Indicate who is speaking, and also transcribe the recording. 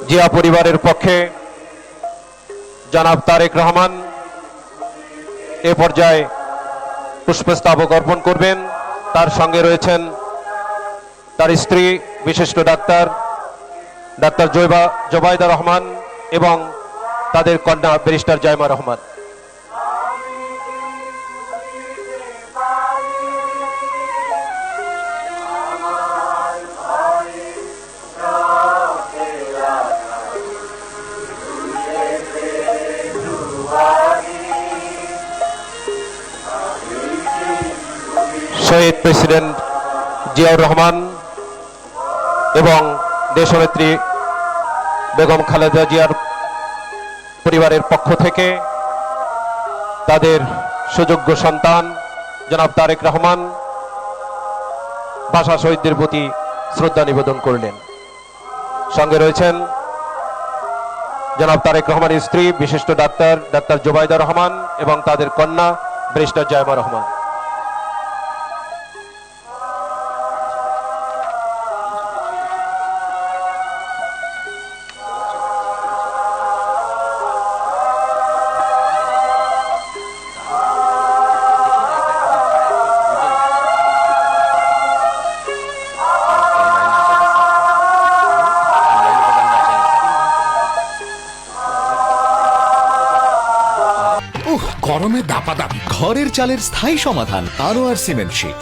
Speaker 1: জিয়া পরিবারের পক্ষে জনাব তারেক রহমান এ পর্যায়ে পুষ্পস্তবক অর্পণ করবেন। তার সঙ্গে রয়েছেন তার স্ত্রী বিশিষ্ট ডাক্তার জোবাইদা রহমান এবং তাদের কন্যা ব্যারিস্টার জাইমা রহমান। শহীদ প্রেসিডেন্ট জিয়াউর রহমান এবং দেশনেত্রী বেগম খালেদা জিয়ার পরিবারের পক্ষ থেকে তাদের সুযোগ্য সন্তান জনাব তারেক রহমান ভাষা শহীদদের প্রতি শ্রদ্ধা নিবেদন করলেন। সঙ্গে রয়েছেন জনাব তারেক রহমানের স্ত্রী বিশিষ্ট ডাক্তার জোবাইদা রহমান এবং তাদের কন্যা ব্যারিস্টার জাইমা রহমান।
Speaker 2: গরমে দাপাদাপি, ঘরের চালের স্থায়ী সমাধান আনোয়ার সিমেন্ট শীট।